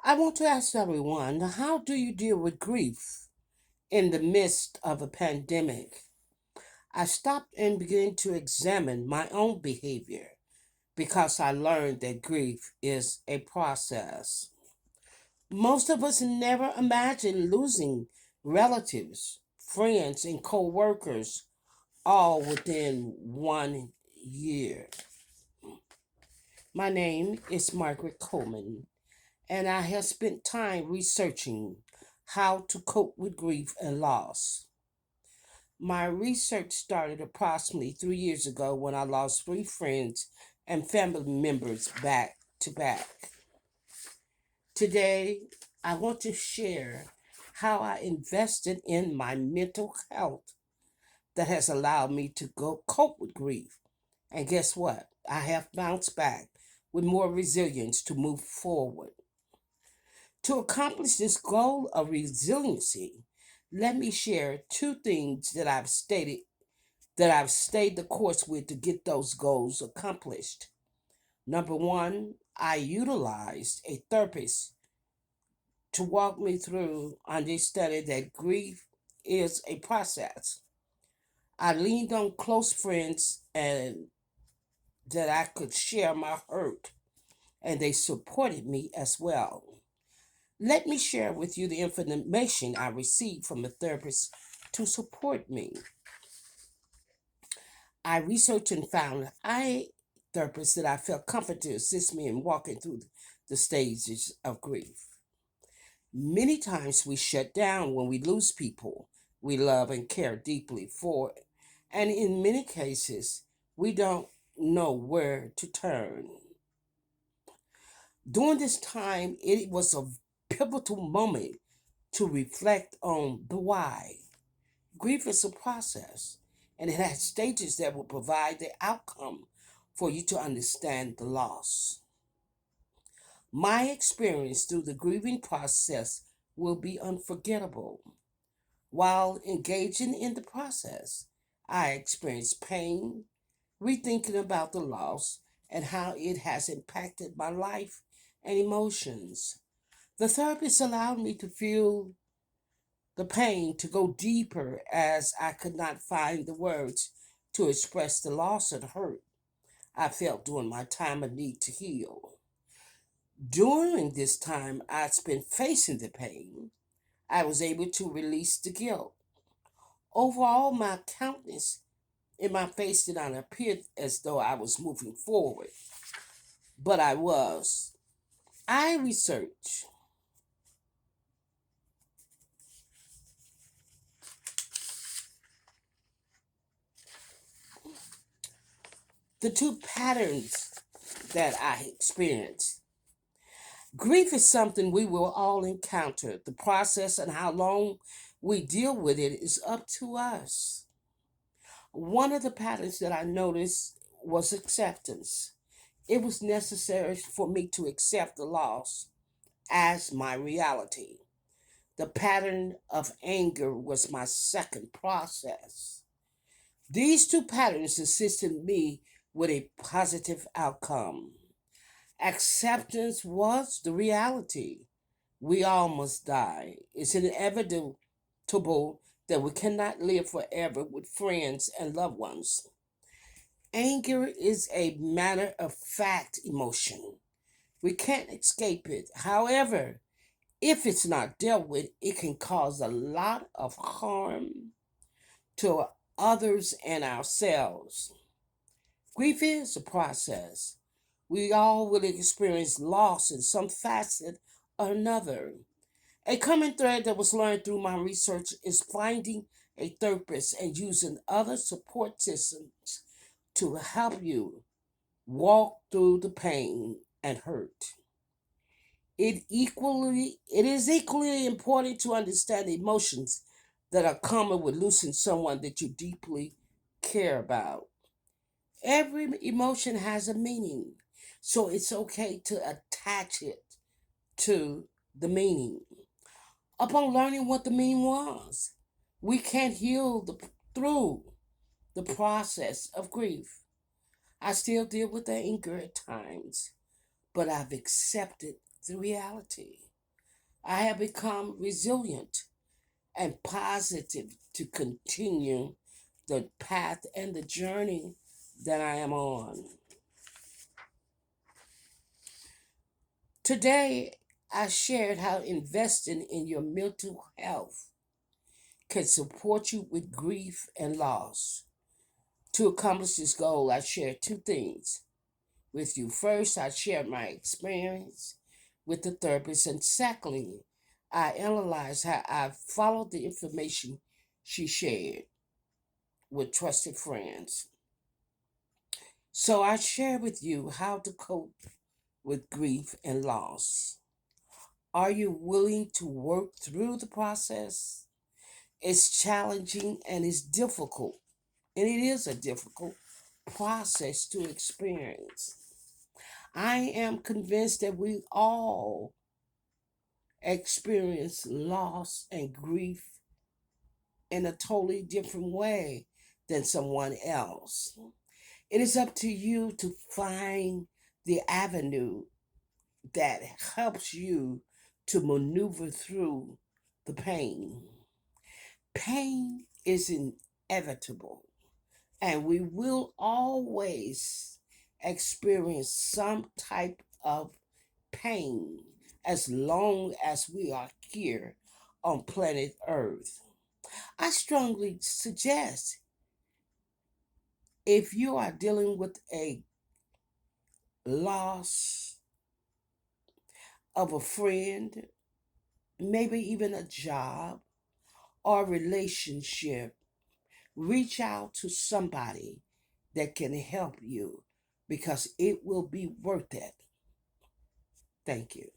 I want to ask everyone, how do you deal with grief in the midst of a pandemic? I stopped and began to examine my own behavior because I learned that grief is a process. Most of us never imagine losing relatives, friends, and co workers all within 1 year. My name is Margaret Coleman, and I have spent time researching how to cope with grief and loss. My research started approximately 3 years ago when I lost three friends and family members back to back. Today, I want to share how I invested in my mental health that has allowed me to go cope with grief. And guess what? I have bounced back with more resilience to move forward. To accomplish this goal of resiliency, let me share two things that I've stayed the course with to get those goals accomplished. Number one, I utilized a therapist to walk me through understanding that grief is a process. I leaned on close friends and that I could share my hurt, and they supported me as well. Let me share with you the information I received from a therapist to support me. I researched and found therapists that I felt comfortable to assist me in walking through the stages of grief. Many times we shut down when we lose people we love and care deeply for, and in many cases, we don't know where to turn. During this time, it was a pivotal moment to reflect on the why. Grief is a process, and it has stages that will provide the outcome for you to understand the loss. My experience through the grieving process will be unforgettable. While engaging in the process, I experienced pain, rethinking about the loss and how it has impacted my life and emotions. The therapist allowed me to feel the pain, to go deeper as I could not find the words to express the loss and hurt I felt during my time of need to heal. During this time I spent facing the pain, I was able to release the guilt. Overall, my countenance in my face did not appear as though I was moving forward, but I was. I researched the two patterns that I experienced. Grief is something we will all encounter. The process and how long we deal with it is up to us. One of the patterns that I noticed was acceptance. It was necessary for me to accept the loss as my reality. The pattern of anger was my second process. These two patterns assisted me with a positive outcome. Acceptance was the reality. We all must die. It's inevitable that we cannot live forever with friends and loved ones. Anger is a matter of fact emotion. We can't escape it. However, if it's not dealt with, it can cause a lot of harm to others and ourselves. Grief is a process. We all will experience loss in some facet or another. A common thread that was learned through my research is finding a therapist and using other support systems to help you walk through the pain and hurt. It is equally important to understand the emotions that are common with losing someone that you deeply care about. Every emotion has a meaning, so it's okay to attach it to the meaning. Upon learning what the meaning was, we can through the process of grief. I still deal with anger at times, but I've accepted the reality. I have become resilient and positive to continue the path and the journey that I am on. Today, I shared how investing in your mental health can support you with grief and loss. To accomplish this goal, I shared two things with you. First, I shared my experience with the therapist, and secondly, I analyzed how I followed the information she shared with trusted friends. So I share with you how to cope with grief and loss. Are you willing to work through the process? It's challenging and it's difficult, and it is a difficult process to experience. I am convinced that we all experience loss and grief in a totally different way than someone else. It is up to you to find the avenue that helps you to maneuver through the pain. Pain is inevitable, and we will always experience some type of pain as long as we are here on planet Earth. I strongly suggest if you are dealing with a loss of a friend, maybe even a job or relationship, reach out to somebody that can help you because it will be worth it. Thank you.